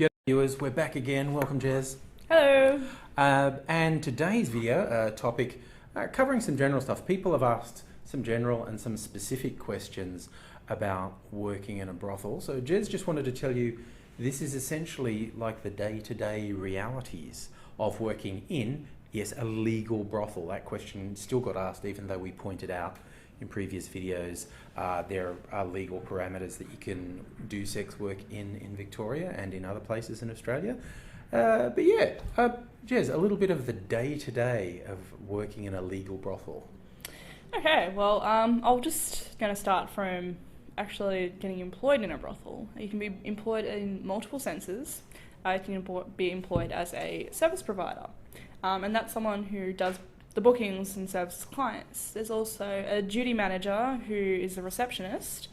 G'day viewers, we're back again. Welcome, Jez. Hello. And today's video topic, covering some general stuff. People have asked some general and some specific questions about working in a brothel. So Jez just wanted to tell you, this is essentially like the day-to-day realities of working in, yes, a legal brothel. That question still got asked, even though we pointed out in previous videos there are legal parameters that you can do sex work in Victoria and in other places in Australia. But yeah, Jez, a little bit of the day-to-day of working in a legal brothel. Okay, well, I'll just going to start from actually getting employed in a brothel. You can be employed in multiple senses. You can be employed as a service provider, and that's someone who does the bookings and serves clients. There's also a duty manager who is a receptionist,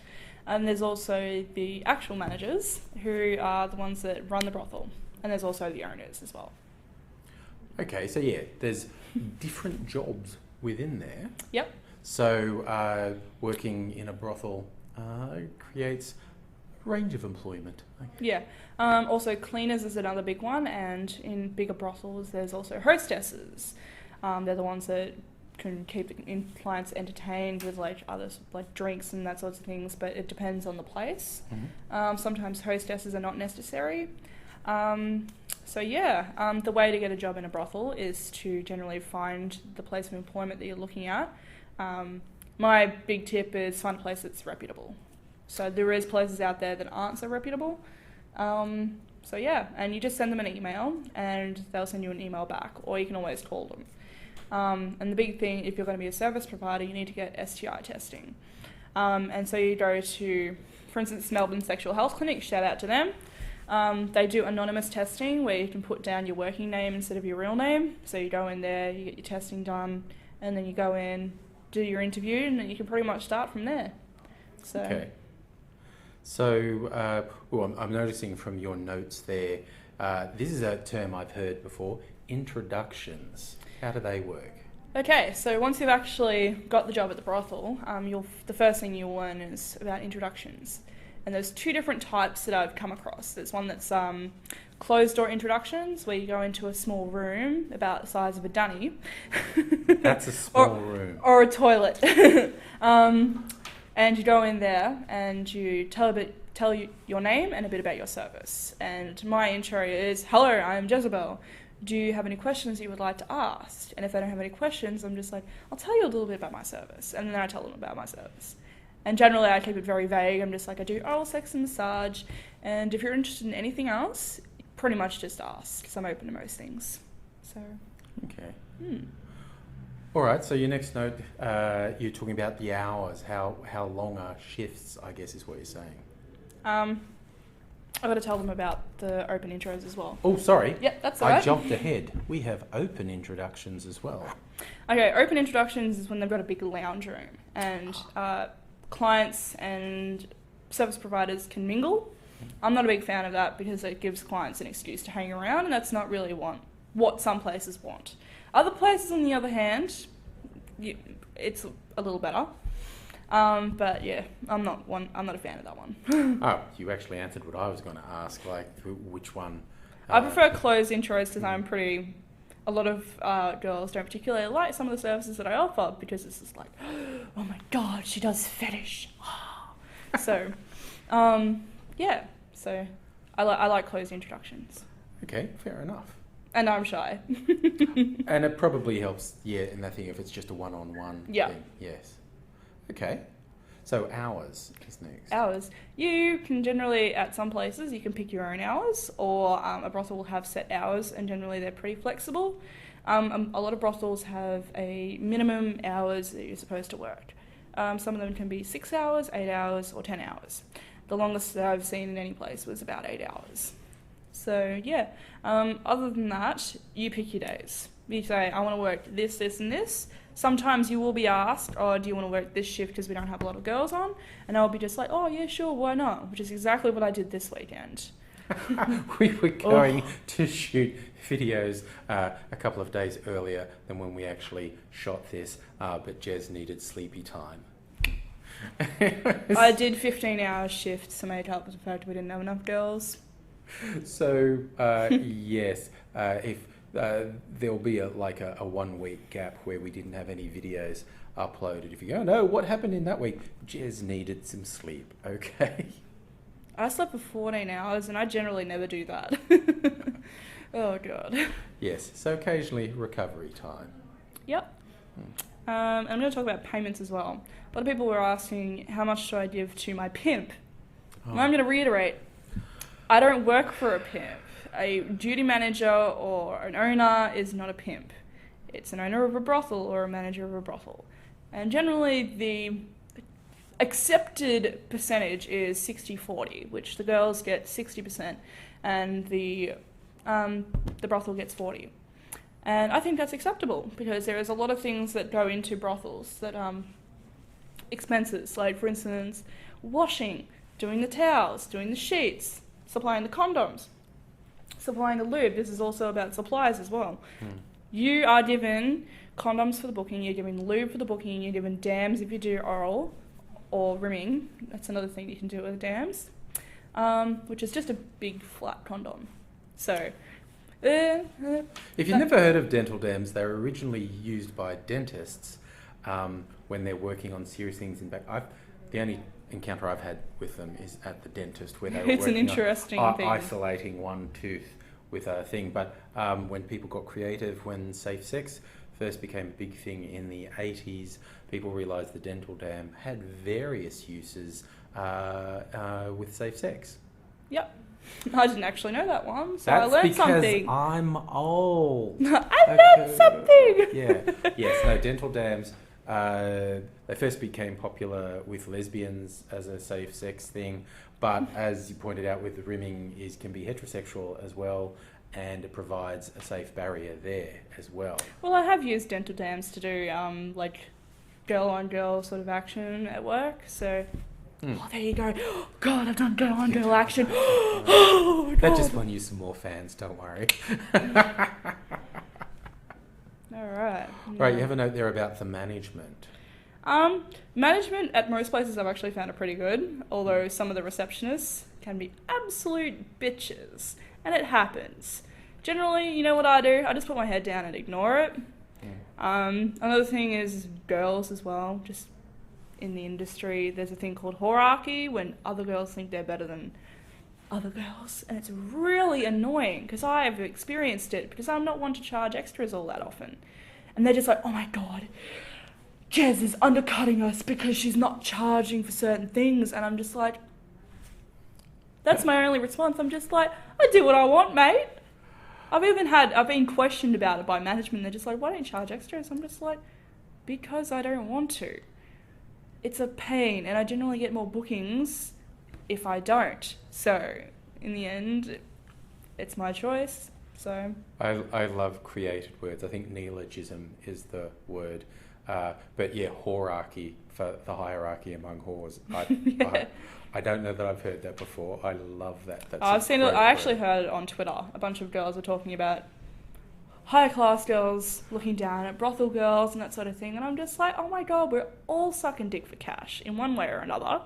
and there's also the actual managers who are the ones that run the brothel, and there's also the owners as well. Okay, so yeah, there's different jobs within there. Yep. So working in a brothel creates a range of employment. Yeah. Also cleaners is another big one, and in bigger brothels there's also hostesses. They're the ones that can keep the clients entertained with like drinks and that sorts of things, but it depends on the place. Mm-hmm. Sometimes hostesses are not necessary. So yeah, the way to get a job in a brothel is to generally find the place of employment that you're looking at. My big tip is find a place that's reputable. So there is places out there that aren't so reputable. So yeah, and you just send them an email and they'll send you an email back, or you can always call them. And the big thing, if you're going to be a service provider, you need to get STI testing. And so you go to, for instance, Melbourne Sexual Health Clinic, shout out to them. They do anonymous testing where you can put down your working name instead of your real name. So you go in there, you get your testing done, and then you go in, do your interview, and then you can pretty much start from there. So. Okay. So I'm noticing from your notes there, this is a term I've heard before, introductions. How do they work? Okay, so once you've actually got the job at the brothel, the first thing you'll learn is about introductions. And there's two different types that I've come across. There's one that's closed door introductions, where you go into a small room about the size of a dunny. That's a small room. Or a toilet. And you go in there and you tell you your name and a bit about your service. And my intro is, hello, I'm Jezebel. Do you have any questions you would like to ask? And if they don't have any questions, I'm just like, I'll tell you a little bit about my service. And then I tell them about my service. And generally I keep it very vague. I'm just like, I do oral sex and massage. And if you're interested in anything else, pretty much just ask, because I'm open to most things. So. Okay. All right, so your next note, you're talking about the hours. How long are shifts, I guess is what you're saying. I've got to tell them about the open intros as well. Oh, sorry. Yep, that's all right. I jumped ahead. We have open introductions as well. Okay, open introductions is when they've got a big lounge room and clients and service providers can mingle. I'm not a big fan of that because it gives clients an excuse to hang around, and that's not really what some places want. Other places, on the other hand, it's a little better. But yeah, I'm not a fan of that one. Oh, you actually answered what I was going to ask, like which one? I prefer closed intros because a lot of girls don't particularly like some of the services that I offer because it's just like, oh my god, she does fetish. So, yeah, so I like closed introductions. Okay, fair enough. And I'm shy. And it probably helps, yeah, in that thing if it's just a one-on-one thing. Yes. Okay. So hours is next. Hours. You can generally, at some places, you can pick your own hours, or a brothel will have set hours, and generally they're pretty flexible. A lot of brothels have a minimum hours that you're supposed to work. Some of them can be 6 hours, 8 hours, or 10 hours. The longest that I've seen in any place was about 8 hours. So yeah, other than that, you pick your days. You say, I want to work this, this, and this. Sometimes you will be asked, oh, do you want to work this shift because we don't have a lot of girls on? And I'll be just like, oh yeah, sure, why not? Which is exactly what I did this weekend. We were going to shoot videos a couple of days earlier than when we actually shot this, but Jez needed sleepy time. I did 15-hour shifts to make up for the fact we didn't have enough girls. So yes, if there'll be a 1 week gap where we didn't have any videos uploaded. If you go, no, what happened in that week? Jez needed some sleep. Okay. I slept for 14 hours, and I generally never do that. Oh god. Yes. So occasionally recovery time. Yep. I'm going to talk about payments as well. A lot of people were asking, how much should I give to my pimp? Oh. And I'm going to reiterate, I don't work for a pimp. A duty manager or an owner is not a pimp. It's an owner of a brothel or a manager of a brothel. And generally the accepted percentage is 60-40, which the girls get 60% and the brothel gets 40%. And I think that's acceptable because there is a lot of things that go into brothels that expenses, like for instance, washing, doing the towels, doing the sheets, supplying the condoms, supplying the lube. This is also about supplies as well. You are given condoms for the booking, you're given lube for the booking, you're given dams if you do oral or rimming. That's another thing you can do with dams, which is just a big flat condom. So if you've never heard of dental dams, they were originally used by dentists when they're working on serious things in back. The only encounter I've had with them is at the dentist where they were it's an interesting thing. Isolating one tooth with a thing. But when people got creative, when safe sex first became a big thing in the 80s, people realised the dental dam had various uses with safe sex. Yep. I didn't actually know that one, so That's I learned something. because I'm old. I learned something! Yeah. Yes, no, dental dams, they first became popular with lesbians as a safe sex thing, but as you pointed out with the rimming, can be heterosexual as well, and it provides a safe barrier there as well. Well, I have used dental dams to do like girl-on-girl sort of action at work, so... Oh, there you go. Oh, God, I've done girl-on-girl action. Oh, God. That just won you some more fans, don't worry. All right. Right, you have a note there about the management. Management at most places I've actually found it pretty good, although some of the receptionists can be absolute bitches, and it happens. Generally, you know what I do? I just put my head down and ignore it. Another thing is girls as well, just in the industry, there's a thing called hierarchy when other girls think they're better than other girls, and it's really annoying because I've experienced it because I'm not one to charge extras all that often, and they're just like, oh my god, Jez is undercutting us because she's not charging for certain things, and I'm just like, that's my only response. I'm just like, I do what I want, mate. I've been questioned about it by management. They're just like, why don't you charge extras? I'm just like, because I don't want to. It's a pain, and I generally get more bookings if I don't. So, in the end, it's my choice. So I love created words. I think neologism is the word. But yeah, hierarchy, for the hierarchy among whores. I don't know that I've heard that before. I love that. I've seen it. I actually heard it on Twitter. A bunch of girls were talking about higher class girls looking down at brothel girls and that sort of thing, and I'm just like, oh my god, we're all sucking dick for cash in one way or another.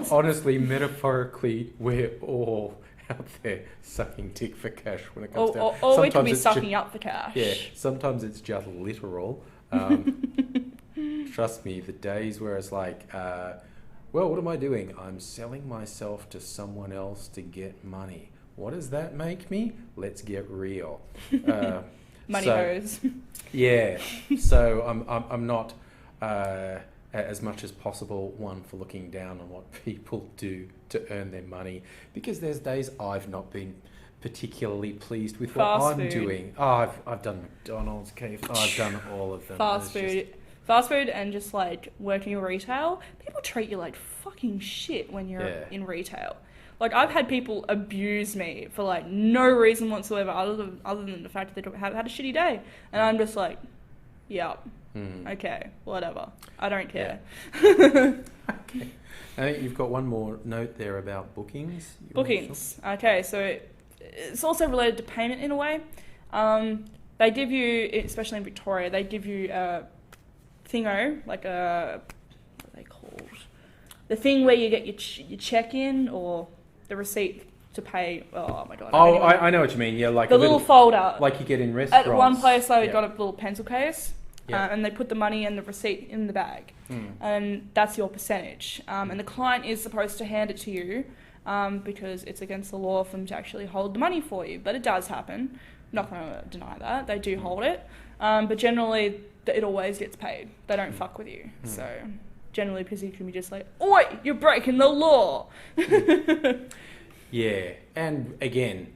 Honestly, metaphorically, we're all out there sucking dick for cash when it comes down. Or we could be sucking up for cash. Yeah, sometimes it's just literal. Trust me, the days where it's like, well, what am I doing? I'm selling myself to someone else to get money. What does that make me? Let's get real. Money hose. Yeah. So I'm not as much as possible one for looking down on what people do to earn their money, because there's days I've not been particularly pleased with what I'm doing. Oh, I've done McDonald's, I've done all of them. Fast food and just like working in retail, people treat you like fucking shit when you're in retail. Like, I've had people abuse me for like no reason whatsoever other than the fact that they have had a shitty day, and I'm just like, okay, whatever, I don't care. Okay. I think you've got one more note there about bookings. Bookings. Okay, so it's also related to payment in a way. They give you, especially in Victoria, they give you a thingo, like a, what are they called? The thing where you get your check-in or the receipt to pay. Oh my god! Oh, I know what you mean. Yeah, like the little folder. like you get in restaurants. At one place, I got a little pencil case, Yeah. and they put the money and the receipt in the bag, and that's your percentage. And the client is supposed to hand it to you, because it's against the law for them to actually hold the money for you. But it does happen. I'm not going to deny that they do hold it, but generally it always gets paid. They don't fuck with you, so. Generally, because you can be just like, oi, you're breaking the law. Yeah, and again,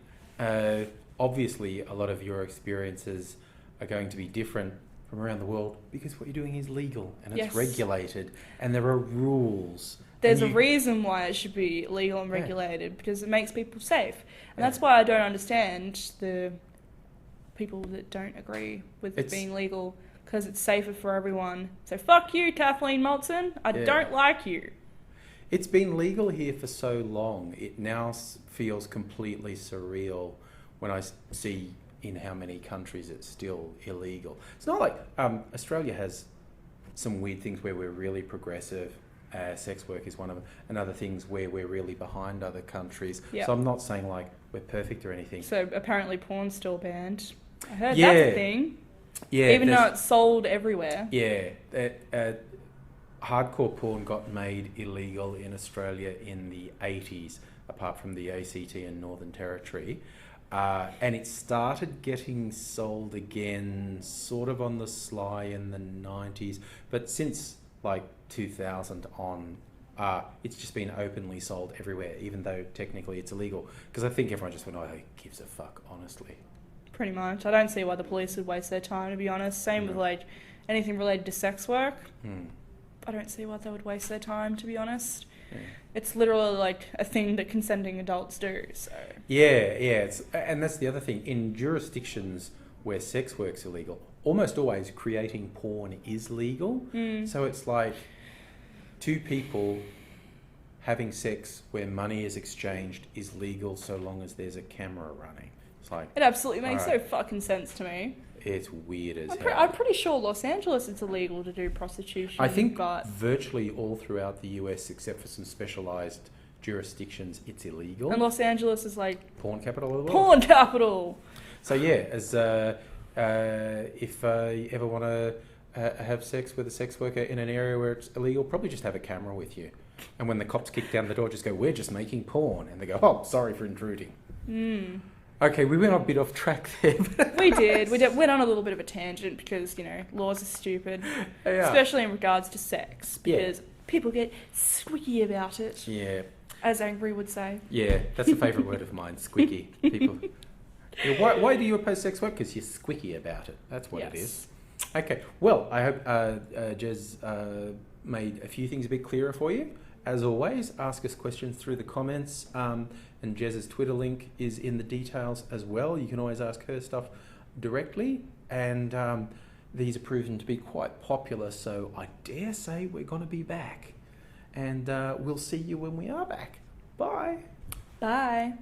obviously a lot of your experiences are going to be different from around the world because what you're doing is legal and it's regulated and there are rules. There's a reason why it should be legal and regulated, because it makes people safe. And that's why I don't understand the people that don't agree with it being legal, because it's safer for everyone. So fuck you, Kathleen Malton. I don't like you. It's been legal here for so long. It now feels completely surreal when I see in how many countries it's still illegal. It's not like Australia has some weird things where we're really progressive. Sex work is one of them, and other things where we're really behind other countries. Yep. So I'm not saying like we're perfect or anything. So apparently porn's still banned. I heard that's a thing. Yeah, even though it's sold everywhere. Yeah, hardcore porn got made illegal in Australia in the 80s, apart from the ACT and Northern Territory. And it started getting sold again sort of on the sly in the 90s. But since like 2000 on, it's just been openly sold everywhere, even though technically it's illegal. Because I think everyone just went, oh, who gives a fuck, honestly. Pretty much. I don't see why the police would waste their time, to be honest. Same with like anything related to sex work. I don't see why they would waste their time, to be honest. It's literally like a thing that consenting adults do. So and that's the other thing. In jurisdictions where sex work's illegal, almost always creating porn is legal. So it's like two people having sex where money is exchanged is legal so long as there's a camera running. It's like, it absolutely makes no fucking sense to me. It's weird as hell. I'm pretty sure Los Angeles it's illegal to do prostitution. I think virtually all throughout the US, except for some specialised jurisdictions, it's illegal. And Los Angeles is like porn capital of the world. Porn capital. So yeah, as if you ever want to have sex with a sex worker in an area where it's illegal, probably just have a camera with you. And when the cops kick down the door, just go, "We're just making porn," and they go, "Oh, sorry for intruding." Okay, we went a bit off track there. We did. We went on a little bit of a tangent because, you know, laws are stupid. Especially in regards to sex. Because people get squeaky about it. Yeah. As Angry would say. Yeah, that's a favourite word of mine, squeaky. People. Yeah, why do you oppose sex work? Because you're squeaky about it. That's what it is. Okay, well, I hope Jez made a few things a bit clearer for you. As always, ask us questions through the comments, and Jez's Twitter link is in the details as well. You can always ask her stuff directly, and these are proven to be quite popular, so I dare say we're going to be back. And we'll see you when we are back. Bye. Bye.